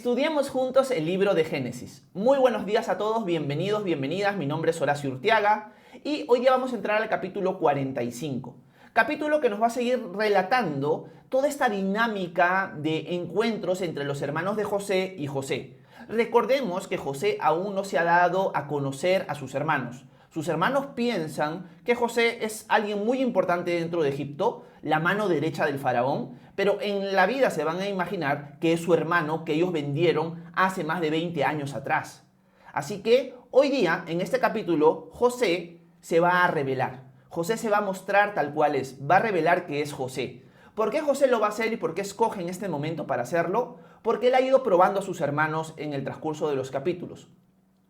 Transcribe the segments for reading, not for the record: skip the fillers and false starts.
Estudiemos juntos el libro de Génesis. Muy buenos días a todos, bienvenidos, bienvenidas. Mi nombre es Horacio Urteaga y hoy ya vamos a entrar al capítulo 45. Capítulo que nos va a seguir relatando toda esta dinámica de encuentros entre los hermanos de José y José. Recordemos que José aún no se ha dado a conocer a sus hermanos. Sus hermanos piensan que José es alguien muy importante dentro de Egipto, la mano derecha del faraón, pero en la vida se van a imaginar que es su hermano que ellos vendieron hace más de 20 años atrás. Así que hoy día, en este capítulo, José se va a revelar. José se va a mostrar tal cual es, va a revelar que es José. ¿Por qué José lo va a hacer y por qué escoge en este momento para hacerlo? Porque él ha ido probando a sus hermanos en el transcurso de los capítulos.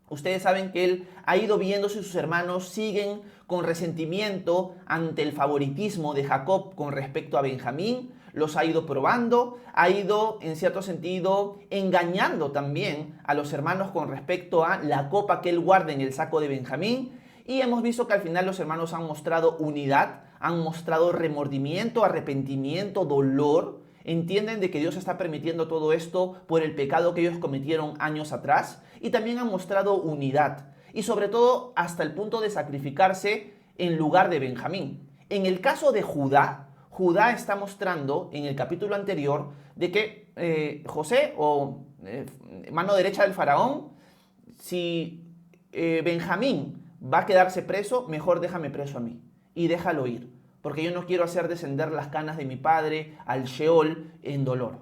Ustedes saben que él ha ido viendo si sus hermanos siguen con resentimiento ante el favoritismo de Jacob con respecto a Benjamín. Los ha ido probando, ha ido en cierto sentido engañando también a los hermanos con respecto a la copa que él guarda en el saco de Benjamín. Y hemos visto que al final los hermanos han mostrado unidad, han mostrado remordimiento, arrepentimiento, dolor. Entienden de que Dios está permitiendo todo esto por el pecado que ellos cometieron años atrás y también han mostrado unidad y sobre todo hasta el punto de sacrificarse en lugar de Benjamín. En el caso de Judá, Judá está mostrando en el capítulo anterior de que José o mano derecha del faraón, si Benjamín va a quedarse preso, mejor déjame preso a mí y déjalo ir, porque yo no quiero hacer descender las canas de mi padre al Sheol en dolor.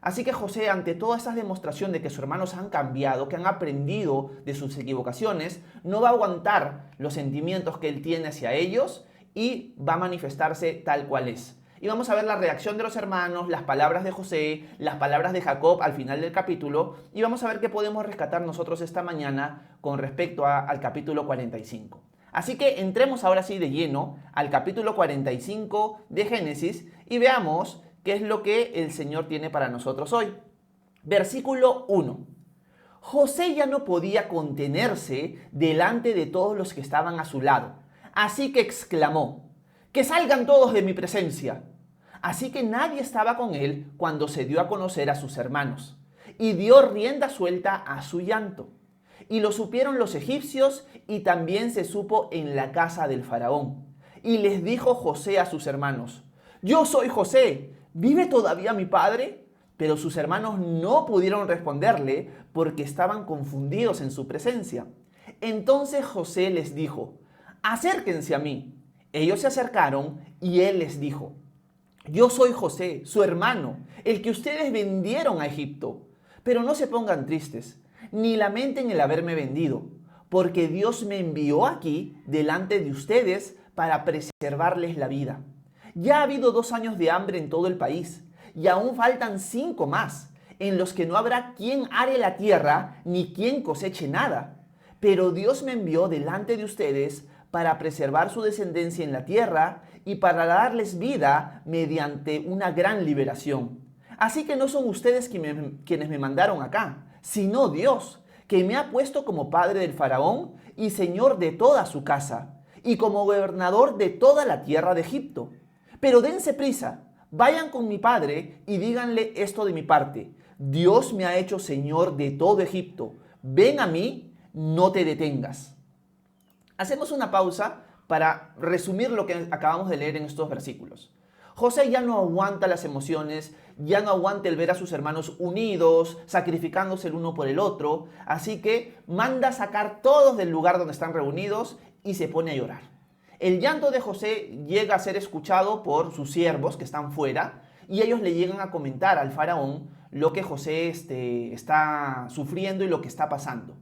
Así que José, ante toda esa demostración de que sus hermanos han cambiado, que han aprendido de sus equivocaciones, no va a aguantar los sentimientos que él tiene hacia ellos y va a manifestarse tal cual es. Y vamos a ver la reacción de los hermanos, las palabras de José, las palabras de Jacob al final del capítulo y vamos a ver qué podemos rescatar nosotros esta mañana con respecto al capítulo 45. Así que entremos ahora sí de lleno al capítulo 45 de Génesis y veamos qué es lo que el Señor tiene para nosotros hoy. Versículo 1. José ya no podía contenerse delante de todos los que estaban a su lado, así que exclamó: ¡que salgan todos de mi presencia! Así que nadie estaba con él cuando se dio a conocer a sus hermanos, y dio rienda suelta a su llanto. Y lo supieron los egipcios y también se supo en la casa del faraón. Y les dijo José a sus hermanos: yo soy José, ¿vive todavía mi padre? Pero sus hermanos no pudieron responderle porque estaban confundidos en su presencia. Entonces José les dijo: acérquense a mí. Ellos se acercaron y él les dijo: yo soy José, su hermano, el que ustedes vendieron a Egipto. Pero no se pongan tristes, ni lamenten el haberme vendido, porque Dios me envió aquí delante de ustedes para preservarles la vida. Ya ha habido 2 años de hambre en todo el país, y aún faltan 5 más, en los que no habrá quien are la tierra, ni quien coseche nada. Pero Dios me envió delante de ustedes para preservar su descendencia en la tierra y para darles vida mediante una gran liberación. Así que no son ustedes quienes me mandaron acá, sino Dios, que me ha puesto como padre del faraón y señor de toda su casa, y como gobernador de toda la tierra de Egipto. Pero dense prisa, vayan con mi padre y díganle esto de mi parte: Dios me ha hecho señor de todo Egipto, ven a mí, no te detengas. Hacemos una pausa para resumir lo que acabamos de leer en estos versículos. José ya no aguanta las emociones, ya no aguanta el ver a sus hermanos unidos, sacrificándose el uno por el otro, así que manda sacar todos del lugar donde están reunidos y se pone a llorar. El llanto de José llega a ser escuchado por sus siervos que están fuera y ellos le llegan a comentar al faraón lo que José está sufriendo y lo que está pasando.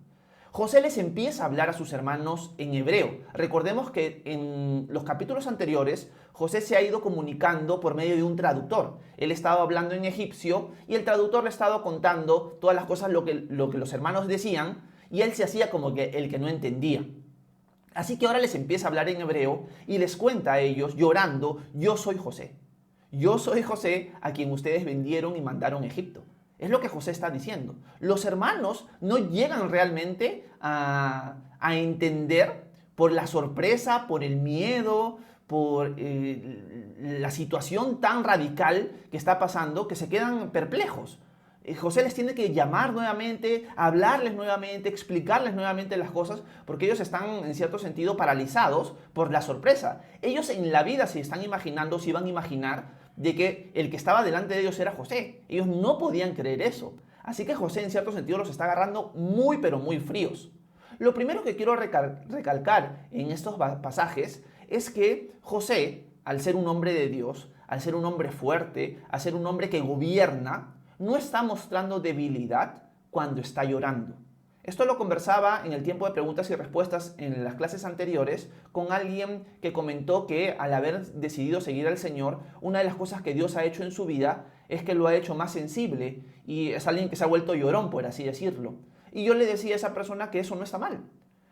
José les empieza a hablar a sus hermanos en hebreo. Recordemos que en los capítulos anteriores, José se ha ido comunicando por medio de un traductor. Él estaba hablando en egipcio y el traductor le estaba contando todas las cosas, lo que los hermanos decían, y él se hacía como que el que no entendía. Así que ahora les empieza a hablar en hebreo y les cuenta a ellos, llorando: yo soy José. Yo soy José a quien ustedes vendieron y mandaron a Egipto. Es lo que José está diciendo. Los hermanos no llegan realmente a entender por la sorpresa, por el miedo, por la situación tan radical que está pasando, que se quedan perplejos. José les tiene que llamar nuevamente, hablarles nuevamente, explicarles nuevamente las cosas, porque ellos están en cierto sentido paralizados por la sorpresa. Ellos en la vida se están imaginando, se iban a imaginar de que el que estaba delante de ellos era José. Ellos no podían creer eso. Así que José en cierto sentido los está agarrando muy pero muy fríos. Lo primero que quiero recalcar en estos pasajes es que José, al ser un hombre de Dios, al ser un hombre fuerte, al ser un hombre que gobierna, no está mostrando debilidad cuando está llorando. Esto lo conversaba en el tiempo de preguntas y respuestas en las clases anteriores con alguien que comentó que al haber decidido seguir al Señor, una de las cosas que Dios ha hecho en su vida es que lo ha hecho más sensible y es alguien que se ha vuelto llorón, por así decirlo. Y yo le decía a esa persona que eso no está mal.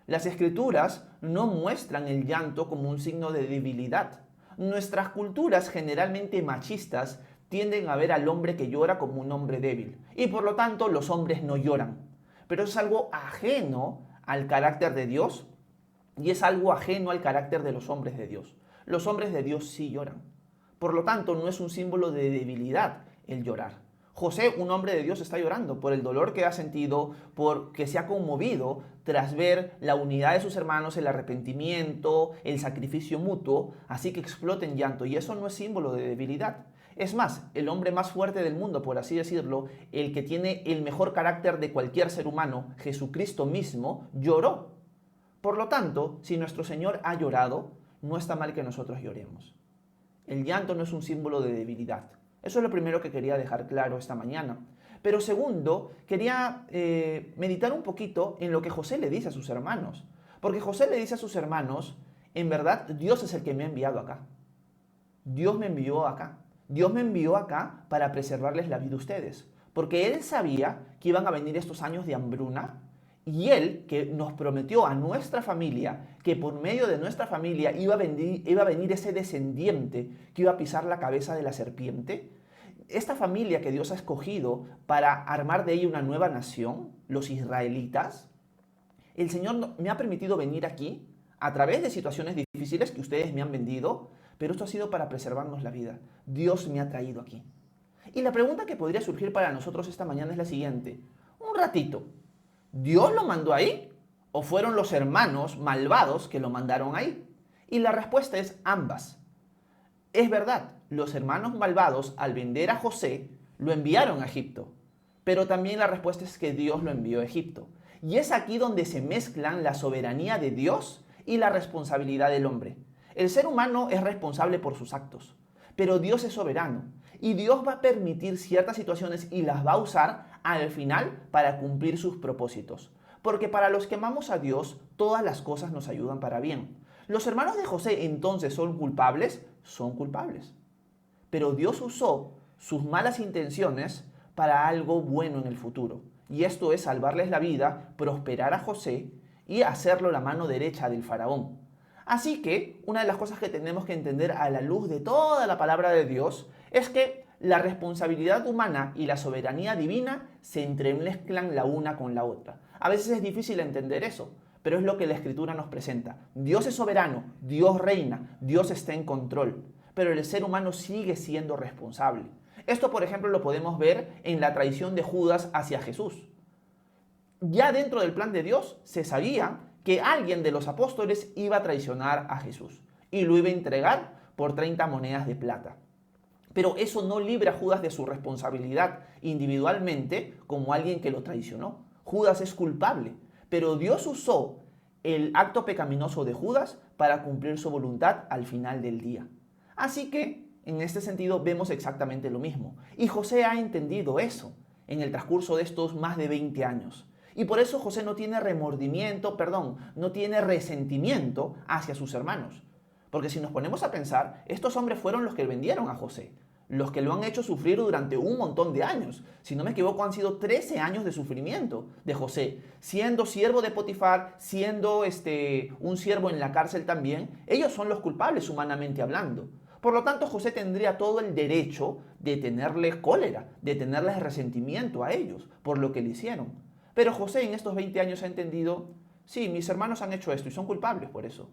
Las escrituras no muestran el llanto como un signo de debilidad. Nuestras culturas generalmente machistas tienden a ver al hombre que llora como un hombre débil y por lo tanto los hombres no lloran. Pero es algo ajeno al carácter de Dios y es algo ajeno al carácter de los hombres de Dios. Los hombres de Dios sí lloran. Por lo tanto, no es un símbolo de debilidad el llorar. José, un hombre de Dios, está llorando por el dolor que ha sentido, porque se ha conmovido tras ver la unidad de sus hermanos, el arrepentimiento, el sacrificio mutuo, así que explota en llanto. Y eso no es símbolo de debilidad. Es más, el hombre más fuerte del mundo, por así decirlo, el que tiene el mejor carácter de cualquier ser humano, Jesucristo mismo, lloró. Por lo tanto, si nuestro Señor ha llorado, no está mal que nosotros lloremos. El llanto no es un símbolo de debilidad. Eso es lo primero que quería dejar claro esta mañana. Pero segundo, quería meditar un poquito en lo que José le dice a sus hermanos. Porque José le dice a sus hermanos, en verdad, Dios es el que me ha enviado acá. Dios me envió acá. Dios me envió acá para preservarles la vida a ustedes. Porque Él sabía que iban a venir estos años de hambruna y Él, que nos prometió a nuestra familia, que por medio de nuestra familia iba a venir ese descendiente que iba a pisar la cabeza de la serpiente. Esta familia que Dios ha escogido para armar de ella una nueva nación, los israelitas, el Señor me ha permitido venir aquí a través de situaciones difíciles que ustedes me han vendido, pero esto ha sido para preservarnos la vida. Dios me ha traído aquí. Y la pregunta que podría surgir para nosotros esta mañana es la siguiente. Un ratito, ¿Dios lo mandó ahí? ¿O fueron los hermanos malvados que lo mandaron ahí? Y la respuesta es ambas. Es verdad, los hermanos malvados al vender a José lo enviaron a Egipto. Pero también la respuesta es que Dios lo envió a Egipto. Y es aquí donde se mezclan la soberanía de Dios y la responsabilidad del hombre. El ser humano es responsable por sus actos, pero Dios es soberano. Y Dios va a permitir ciertas situaciones y las va a usar al final para cumplir sus propósitos. Porque para los que amamos a Dios, todas las cosas nos ayudan para bien. ¿Los hermanos de José entonces son culpables? Son culpables. Pero Dios usó sus malas intenciones para algo bueno en el futuro. Y esto es salvarles la vida, prosperar a José y hacerlo la mano derecha del faraón. Así que una de las cosas que tenemos que entender a la luz de toda la palabra de Dios es que la responsabilidad humana y la soberanía divina se entremezclan la una con la otra. A veces es difícil entender eso, pero es lo que la Escritura nos presenta. Dios es soberano, Dios reina, Dios está en control, pero el ser humano sigue siendo responsable. Esto, por ejemplo, lo podemos ver en la traición de Judas hacia Jesús. Ya dentro del plan de Dios se sabía que alguien de los apóstoles iba a traicionar a Jesús y lo iba a entregar por 30 monedas de plata. Pero eso no libra a Judas de su responsabilidad individualmente como alguien que lo traicionó. Judas es culpable, pero Dios usó el acto pecaminoso de Judas para cumplir su voluntad al final del día. Así que, en este sentido, vemos exactamente lo mismo. Y José ha entendido eso en el transcurso de estos más de 20 años. Y por eso José no tiene no tiene resentimiento hacia sus hermanos. Porque si nos ponemos a pensar, estos hombres fueron los que vendieron a José, los que lo han hecho sufrir durante un montón de años. Si no me equivoco, han sido 13 años de sufrimiento de José, siendo siervo de Potifar, siendo un siervo en la cárcel también. Ellos son los culpables humanamente hablando. Por lo tanto, José tendría todo el derecho de tenerles cólera, de tenerles resentimiento a ellos por lo que le hicieron. Pero José en estos 20 años ha entendido, sí, mis hermanos han hecho esto y son culpables por eso.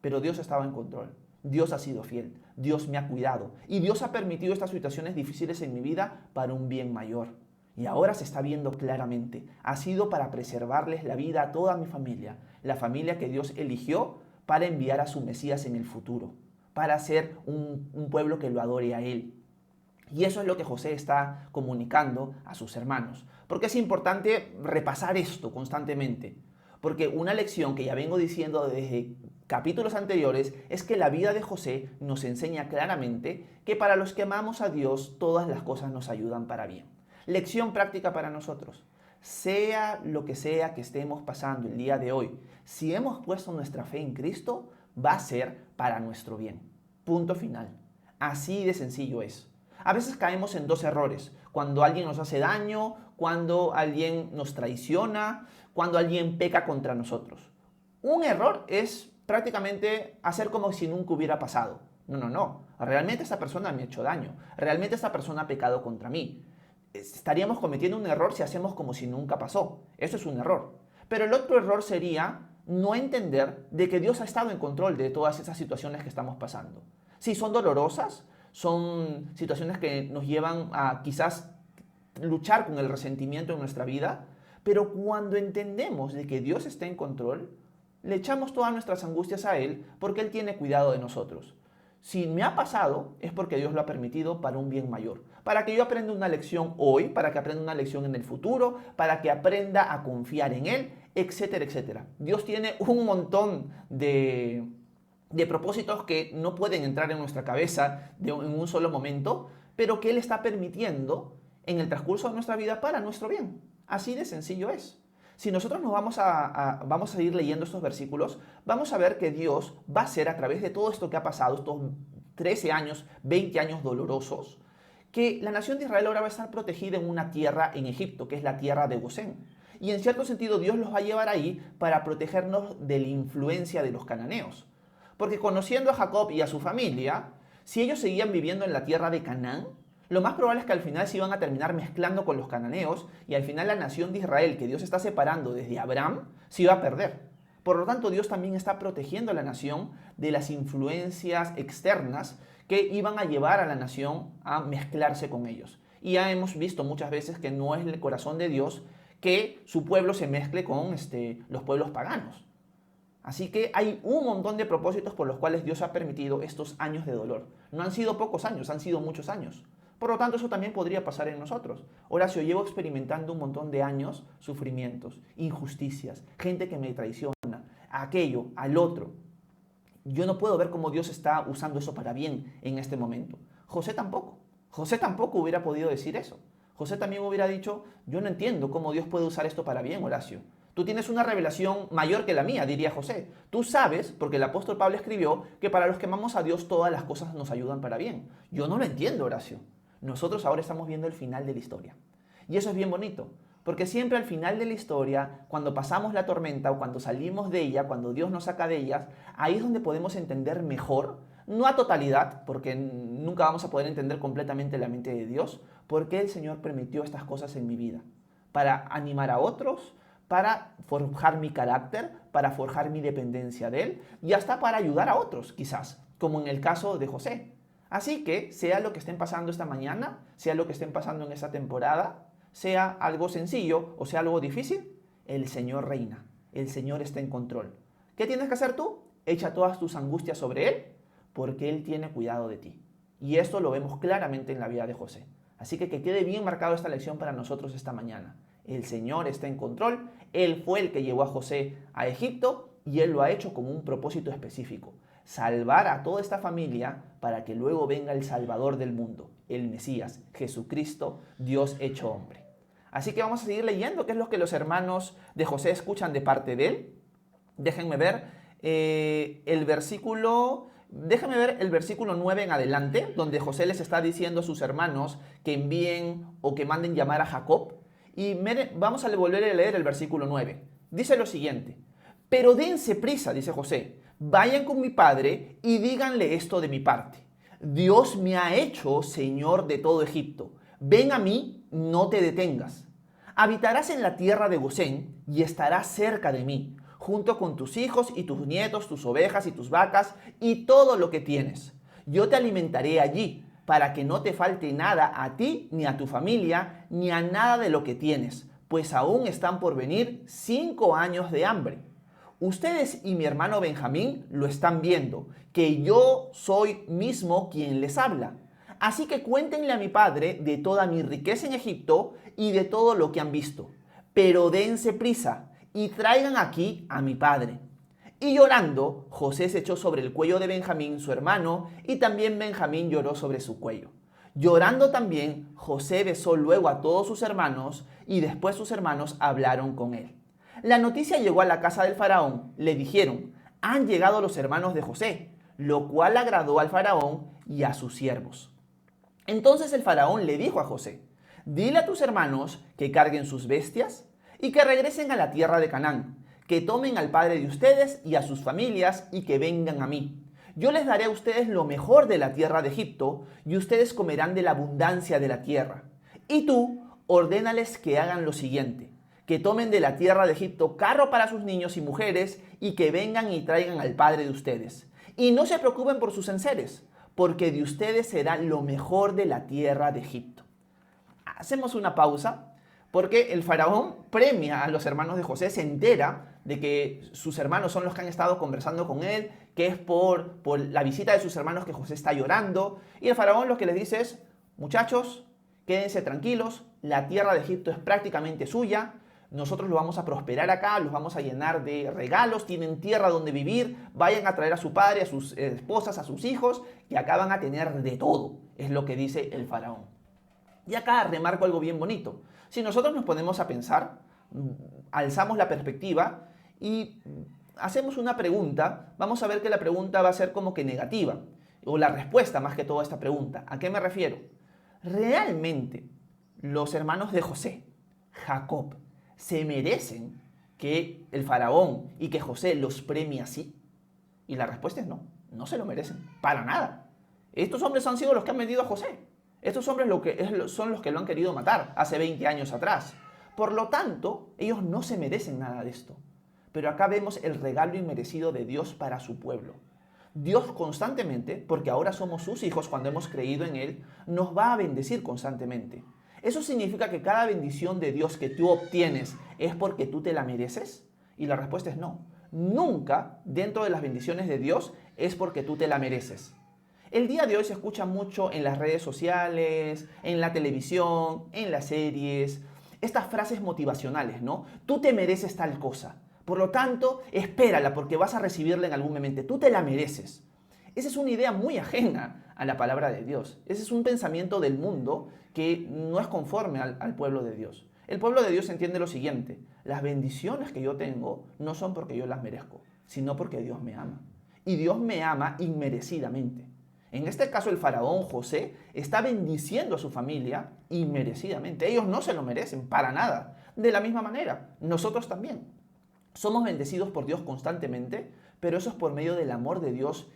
Pero Dios estaba en control. Dios ha sido fiel. Dios me ha cuidado. Y Dios ha permitido estas situaciones difíciles en mi vida para un bien mayor. Y ahora se está viendo claramente. Ha sido para preservarles la vida a toda mi familia, la familia que Dios eligió para enviar a su Mesías en el futuro, para ser un pueblo que lo adore a Él. Y eso es lo que José está comunicando a sus hermanos. Porque es importante repasar esto constantemente. Porque una lección que ya vengo diciendo desde capítulos anteriores es que la vida de José nos enseña claramente que para los que amamos a Dios todas las cosas nos ayudan para bien. Lección práctica para nosotros. Sea lo que sea que estemos pasando el día de hoy, si hemos puesto nuestra fe en Cristo, va a ser para nuestro bien. Punto final. Así de sencillo es. A veces caemos en dos errores. Cuando alguien nos hace daño, cuando alguien nos traiciona, cuando alguien peca contra nosotros. Un error es prácticamente hacer como si nunca hubiera pasado. No. Realmente esta persona me ha hecho daño. Realmente esta persona ha pecado contra mí. Estaríamos cometiendo un error si hacemos como si nunca pasó. Eso es un error. Pero el otro error sería no entender de que Dios ha estado en control de todas esas situaciones que estamos pasando. Sí, son dolorosas, son situaciones que nos llevan a quizás luchar con el resentimiento en nuestra vida, pero cuando entendemos de que Dios está en control, le echamos todas nuestras angustias a Él porque Él tiene cuidado de nosotros. Si me ha pasado, es porque Dios lo ha permitido para un bien mayor. Para que yo aprenda una lección hoy, para que aprenda una lección en el futuro, para que aprenda a confiar en Él, etcétera, etcétera. Dios tiene un montón de propósitos que no pueden entrar en nuestra cabeza en un solo momento, pero que Él está permitiendo en el transcurso de nuestra vida para nuestro bien. Así de sencillo es. Si nosotros nos vamos a seguir leyendo estos versículos, vamos a ver que Dios va a hacer a través de todo esto que ha pasado, estos 13 años, 20 años dolorosos, que la nación de Israel ahora va a estar protegida en una tierra en Egipto, que es la tierra de Gosén. Y en cierto sentido Dios los va a llevar ahí para protegernos de la influencia de los cananeos. Porque conociendo a Jacob y a su familia, si ellos seguían viviendo en la tierra de Canaán, lo más probable es que al final se iban a terminar mezclando con los cananeos y al final la nación de Israel que Dios está separando desde Abraham se iba a perder. Por lo tanto, Dios también está protegiendo a la nación de las influencias externas que iban a llevar a la nación a mezclarse con ellos. Y ya hemos visto muchas veces que no es el corazón de Dios que su pueblo se mezcle con los pueblos paganos. Así que hay un montón de propósitos por los cuales Dios ha permitido estos años de dolor. No han sido pocos años, han sido muchos años. Por lo tanto, eso también podría pasar en nosotros. Horacio, llevo experimentando un montón de años sufrimientos, injusticias, gente que me traiciona, aquello, al otro. Yo no puedo ver cómo Dios está usando eso para bien en este momento. José tampoco. José tampoco hubiera podido decir eso. José también hubiera dicho, yo no entiendo cómo Dios puede usar esto para bien, Horacio. Tú tienes una revelación mayor que la mía, diría José. Tú sabes, porque el apóstol Pablo escribió, que para los que amamos a Dios todas las cosas nos ayudan para bien. Yo no lo entiendo, Horacio. Nosotros ahora estamos viendo el final de la historia. Y eso es bien bonito, porque siempre al final de la historia, cuando pasamos la tormenta o cuando salimos de ella, cuando Dios nos saca de ellas, ahí es donde podemos entender mejor, no a totalidad, porque nunca vamos a poder entender completamente la mente de Dios, por qué el Señor permitió estas cosas en mi vida. Para animar a otros, para forjar mi carácter, para forjar mi dependencia de Él y hasta para ayudar a otros, quizás, como en el caso de José. Así que, sea lo que estén pasando esta mañana, sea lo que estén pasando en esta temporada, sea algo sencillo o sea algo difícil, el Señor reina, el Señor está en control. ¿Qué tienes que hacer tú? Echa todas tus angustias sobre Él, porque Él tiene cuidado de ti. Y esto lo vemos claramente en la vida de José. Así que quede bien marcado esta lección para nosotros esta mañana. El Señor está en control, Él fue el que llevó a José a Egipto y Él lo ha hecho con un propósito específico. Salvar a toda esta familia para que luego venga el Salvador del mundo, el Mesías, Jesucristo, Dios hecho hombre. Así que vamos a seguir leyendo qué es lo que los hermanos de José escuchan de parte de él. Déjenme ver el versículo 9 en adelante, donde José les está diciendo a sus hermanos que envíen o que manden llamar a Jacob. Y vamos a volver a leer el versículo 9. Dice lo siguiente: pero dense prisa, dice José, vayan con mi padre y díganle esto de mi parte. Dios me ha hecho señor de todo Egipto. Ven a mí, no te detengas. Habitarás en la tierra de Gosén y estarás cerca de mí, junto con tus hijos y tus nietos, tus ovejas y tus vacas y todo lo que tienes. Yo te alimentaré allí, para que no te falte nada a ti, ni a tu familia, ni a nada de lo que tienes, pues aún están por venir 5 años de hambre. Ustedes y mi hermano Benjamín lo están viendo, que yo soy mismo quien les habla. Así que cuéntenle a mi padre de toda mi riqueza en Egipto y de todo lo que han visto. Pero dense prisa y traigan aquí a mi padre. Y llorando, José se echó sobre el cuello de Benjamín, su hermano, y también Benjamín lloró sobre su cuello. Llorando también, José besó luego a todos sus hermanos, y después sus hermanos hablaron con él. La noticia llegó a la casa del faraón. Le dijeron: han llegado los hermanos de José, lo cual agradó al faraón y a sus siervos. Entonces el faraón le dijo a José: dile a tus hermanos que carguen sus bestias y que regresen a la tierra de Canaán, que tomen al padre de ustedes y a sus familias y que vengan a mí. Yo les daré a ustedes lo mejor de la tierra de Egipto y ustedes comerán de la abundancia de la tierra. Y tú ordénales que hagan lo siguiente: que tomen de la tierra de Egipto carro para sus niños y mujeres y que vengan y traigan al padre de ustedes. Y no se preocupen por sus enseres, porque de ustedes será lo mejor de la tierra de Egipto. Hacemos una pausa porque el faraón premia a los hermanos de José, se entera de que sus hermanos son los que han estado conversando con él, que es por la visita de sus hermanos que José está llorando. Y el faraón lo que les dice es: muchachos, quédense tranquilos, la tierra de Egipto es prácticamente suya, nosotros lo vamos a prosperar acá, los vamos a llenar de regalos, tienen tierra donde vivir, vayan a traer a su padre, a sus esposas, a sus hijos, y acá van a tener de todo, es lo que dice el faraón. Y acá remarco algo bien bonito. Si nosotros nos ponemos a pensar, alzamos la perspectiva y hacemos una pregunta, vamos a ver que la pregunta va a ser como que negativa, o la respuesta más que todo a esta pregunta. ¿A qué me refiero? ¿Realmente los hermanos de José, Jacob, se merecen que el faraón y que José los premie así? Y la respuesta es no, no se lo merecen, para nada. Estos hombres han sido los que han vendido a José. Estos hombres son los que lo han querido matar hace 20 años atrás. Por lo tanto, ellos no se merecen nada de esto. Pero acá vemos el regalo inmerecido de Dios para su pueblo. Dios constantemente, porque ahora somos sus hijos cuando hemos creído en Él, nos va a bendecir constantemente. ¿Eso significa que cada bendición de Dios que tú obtienes es porque tú te la mereces? Y la respuesta es no. Nunca dentro de las bendiciones de Dios es porque tú te la mereces. El día de hoy se escucha mucho en las redes sociales, en la televisión, en las series, estas frases motivacionales, ¿no? Tú te mereces tal cosa. Por lo tanto, espérala porque vas a recibirla en algún momento. Tú te la mereces. Esa es una idea muy ajena a la palabra de Dios. Ese es un pensamiento del mundo que no es conforme al pueblo de Dios. El pueblo de Dios entiende lo siguiente: las bendiciones que yo tengo no son porque yo las merezco, sino porque Dios me ama. Y Dios me ama inmerecidamente. En este caso, el faraón José está bendiciendo a su familia inmerecidamente. Ellos no se lo merecen para nada. De la misma manera, nosotros también. Somos bendecidos por Dios constantemente, pero eso es por medio del amor de Dios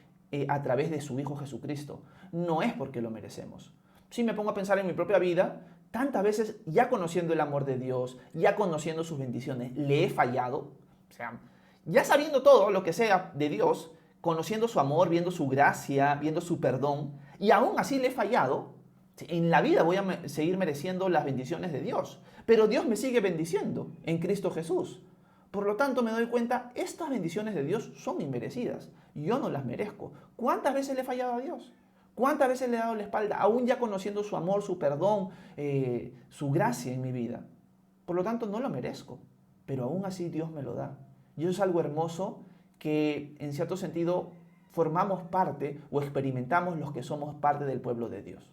a través de su Hijo Jesucristo. No es porque lo merecemos. Si me pongo a pensar en mi propia vida, tantas veces ya conociendo el amor de Dios, ya conociendo sus bendiciones, le he fallado. O sea, ya sabiendo todo lo que sea de Dios, conociendo su amor, viendo su gracia, viendo su perdón, y aún así le he fallado. En la vida voy a seguir mereciendo las bendiciones de Dios, pero Dios me sigue bendiciendo en Cristo Jesús. Por lo tanto, me doy cuenta, estas bendiciones de Dios son inmerecidas. Yo no las merezco. ¿Cuántas veces le he fallado a Dios? ¿Cuántas veces le he dado la espalda? Aún ya conociendo su amor, su perdón, su gracia en mi vida. Por lo tanto, no lo merezco, pero aún así Dios me lo da. Y eso es algo hermoso que, en cierto sentido, formamos parte o experimentamos los que somos parte del pueblo de Dios.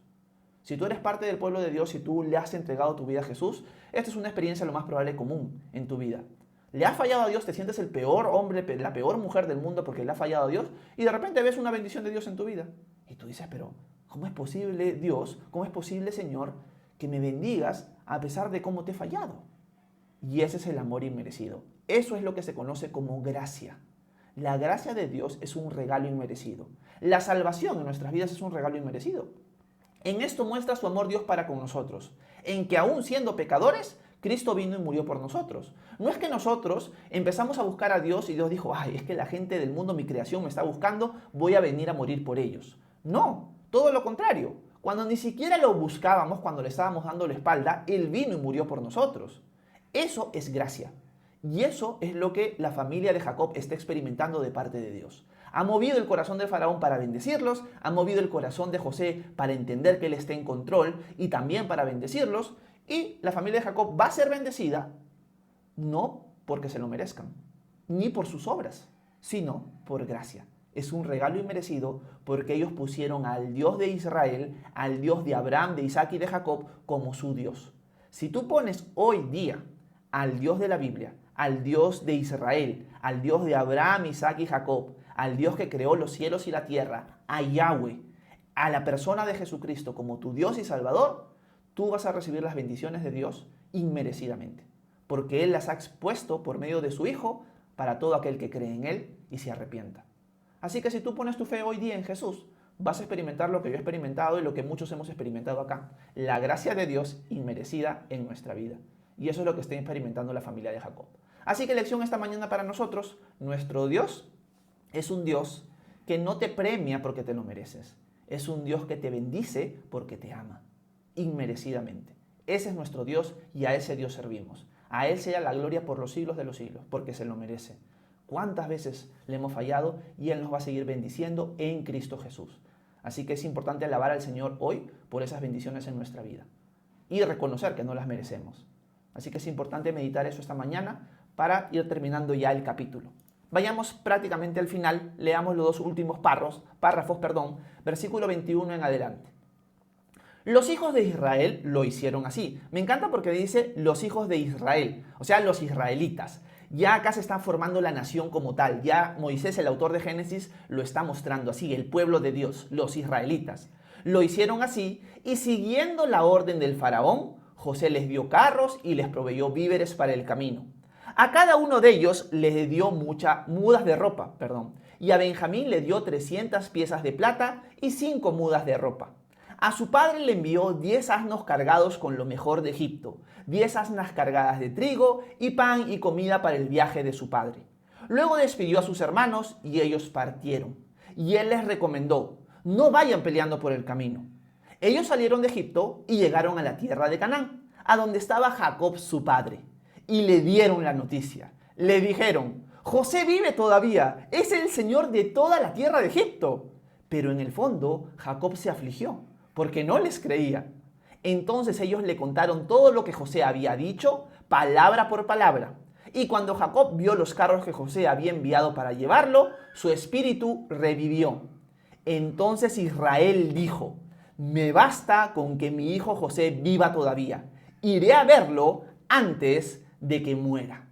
Si tú eres parte del pueblo de Dios y tú le has entregado tu vida a Jesús, esta es una experiencia lo más probable común en tu vida. Le has fallado a Dios, te sientes el peor hombre, la peor mujer del mundo porque le has fallado a Dios, y de repente ves una bendición de Dios en tu vida. Y tú dices, pero ¿cómo es posible, Dios? ¿Cómo es posible, Señor, que me bendigas a pesar de cómo te he fallado? Y ese es el amor inmerecido. Eso es lo que se conoce como gracia. La gracia de Dios es un regalo inmerecido. La salvación en nuestras vidas es un regalo inmerecido. En esto muestra su amor Dios para con nosotros, en que aún siendo pecadores, Cristo vino y murió por nosotros. No es que nosotros empezamos a buscar a Dios y Dios dijo, ay, es que la gente del mundo, mi creación, me está buscando, voy a venir a morir por ellos. No, todo lo contrario. Cuando ni siquiera lo buscábamos, cuando le estábamos dando la espalda, Él vino y murió por nosotros. Eso es gracia. Y eso es lo que la familia de Jacob está experimentando de parte de Dios. Ha movido el corazón del faraón para bendecirlos, ha movido el corazón de José para entender que Él está en control y también para bendecirlos. Y la familia de Jacob va a ser bendecida no porque se lo merezcan, ni por sus obras, sino por gracia. Es un regalo inmerecido porque ellos pusieron al Dios de Israel, al Dios de Abraham, de Isaac y de Jacob como su Dios. Si tú pones hoy día al Dios de la Biblia, al Dios de Israel, al Dios de Abraham, Isaac y Jacob, al Dios que creó los cielos y la tierra, a Yahweh, a la persona de Jesucristo como tu Dios y Salvador, tú vas a recibir las bendiciones de Dios inmerecidamente, porque Él las ha expuesto por medio de su Hijo para todo aquel que cree en Él y se arrepienta. Así que si tú pones tu fe hoy día en Jesús, vas a experimentar lo que yo he experimentado y lo que muchos hemos experimentado acá, la gracia de Dios inmerecida en nuestra vida. Y eso es lo que está experimentando la familia de Jacob. Así que lección esta mañana para nosotros, nuestro Dios es un Dios que no te premia porque te lo mereces. Es un Dios que te bendice porque te ama, inmerecidamente. Ese es nuestro Dios y a ese Dios servimos. A Él sea la gloria por los siglos de los siglos, porque se lo merece. ¿Cuántas veces le hemos fallado y Él nos va a seguir bendiciendo en Cristo Jesús? Así que es importante alabar al Señor hoy por esas bendiciones en nuestra vida y reconocer que no las merecemos. Así que es importante meditar eso esta mañana para ir terminando ya el capítulo. Vayamos prácticamente al final, leamos los dos últimos párrafos, versículo 21 en adelante. Los hijos de Israel lo hicieron así. Me encanta porque dice los hijos de Israel, o sea, los israelitas. Ya acá se está formando la nación como tal. Ya Moisés, el autor de Génesis, lo está mostrando así, el pueblo de Dios, los israelitas. Lo hicieron así y siguiendo la orden del faraón, José les dio carros y les proveyó víveres para el camino. A cada uno de ellos les dio mudas de ropa, y a Benjamín le dio 300 piezas de plata y 5 mudas de ropa. A su padre le envió 10 asnos cargados con lo mejor de Egipto, 10 asnas cargadas de trigo y pan y comida para el viaje de su padre. Luego despidió a sus hermanos y ellos partieron. Y él les recomendó, no vayan peleando por el camino. Ellos salieron de Egipto y llegaron a la tierra de Canaán, a donde estaba Jacob su padre. Y le dieron la noticia. Le dijeron, José vive todavía, es el señor de toda la tierra de Egipto. Pero en el fondo Jacob se afligió, porque no les creía. Entonces ellos le contaron todo lo que José había dicho, palabra por palabra. Y cuando Jacob vio los carros que José había enviado para llevarlo, su espíritu revivió. Entonces Israel dijo, me basta con que mi hijo José viva todavía. Iré a verlo antes de que muera.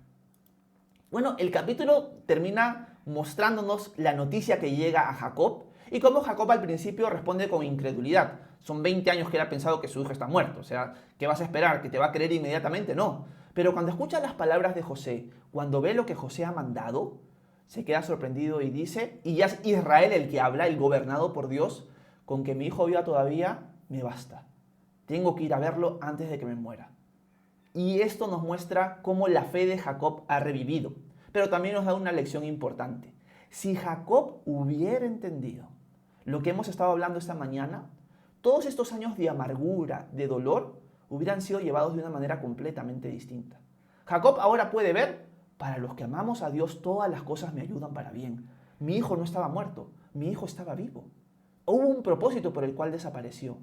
Bueno, el capítulo termina mostrándonos la noticia que llega a Jacob y cómo Jacob al principio responde con incredulidad. Son 20 años que él ha pensado que su hijo está muerto. O sea, ¿qué vas a esperar? ¿Que te va a creer inmediatamente? No. Pero cuando escucha las palabras de José, cuando ve lo que José ha mandado, se queda sorprendido y dice, y ya es Israel el que habla, el gobernado por Dios, con que mi hijo viva todavía, me basta. Tengo que ir a verlo antes de que me muera. Y esto nos muestra cómo la fe de Jacob ha revivido. Pero también nos da una lección importante. Si Jacob hubiera entendido lo que hemos estado hablando esta mañana, todos estos años de amargura, de dolor, hubieran sido llevados de una manera completamente distinta. Jacob ahora puede ver, para los que amamos a Dios, todas las cosas me ayudan para bien. Mi hijo no estaba muerto, mi hijo estaba vivo. Hubo un propósito por el cual desapareció.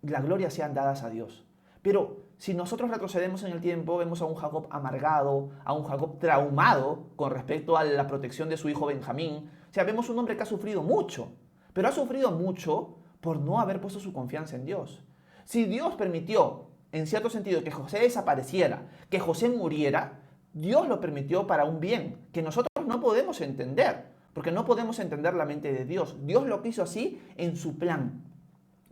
La gloria sean dadas a Dios. Pero si nosotros retrocedemos en el tiempo, vemos a un Jacob amargado, a un Jacob traumado con respecto a la protección de su hijo Benjamín. O sea, vemos un hombre que ha sufrido mucho, pero ha sufrido mucho por no haber puesto su confianza en Dios. Si Dios permitió, en cierto sentido, que José desapareciera, que José muriera, Dios lo permitió para un bien que nosotros no podemos entender, porque no podemos entender la mente de Dios. Dios lo quiso así en su plan.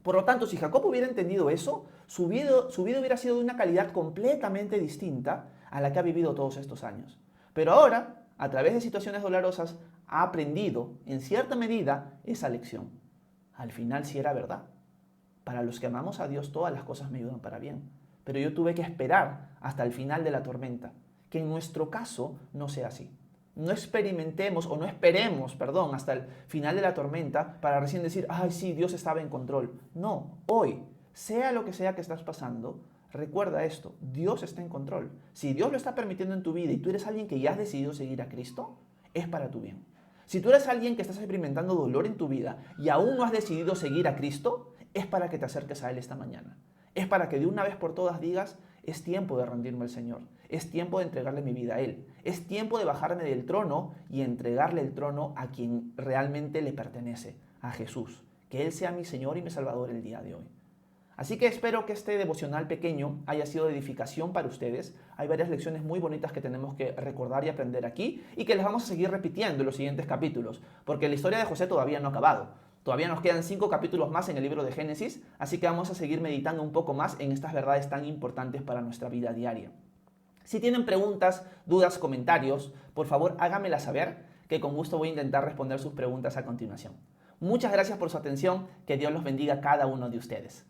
Por lo tanto, si Jacob hubiera entendido eso, su vida hubiera sido de una calidad completamente distinta a la que ha vivido todos estos años. Pero ahora, a través de situaciones dolorosas, ha aprendido, en cierta medida, esa lección. Al final sí era verdad. Para los que amamos a Dios, todas las cosas me ayudan para bien. Pero yo tuve que esperar hasta el final de la tormenta. Que en nuestro caso no sea así. No experimentemos o no esperemos, perdón, hasta el final de la tormenta para recién decir, ay, sí, Dios estaba en control. No, hoy, sea lo que sea que estás pasando, recuerda esto, Dios está en control. Si Dios lo está permitiendo en tu vida y tú eres alguien que ya has decidido seguir a Cristo, es para tu bien. Si tú eres alguien que estás experimentando dolor en tu vida y aún no has decidido seguir a Cristo, es para que te acerques a Él esta mañana. Es para que de una vez por todas digas, es tiempo de rendirme al Señor. Es tiempo de entregarle mi vida a Él. Es tiempo de bajarme del trono y entregarle el trono a quien realmente le pertenece, a Jesús. Que Él sea mi Señor y mi Salvador el día de hoy. Así que espero que este devocional pequeño haya sido de edificación para ustedes. Hay varias lecciones muy bonitas que tenemos que recordar y aprender aquí y que les vamos a seguir repitiendo en los siguientes capítulos, porque la historia de José todavía no ha acabado. Todavía nos quedan 5 capítulos más en el libro de Génesis, así que vamos a seguir meditando un poco más en estas verdades tan importantes para nuestra vida diaria. Si tienen preguntas, dudas, comentarios, por favor háganmela saber, que con gusto voy a intentar responder sus preguntas a continuación. Muchas gracias por su atención, que Dios los bendiga a cada uno de ustedes.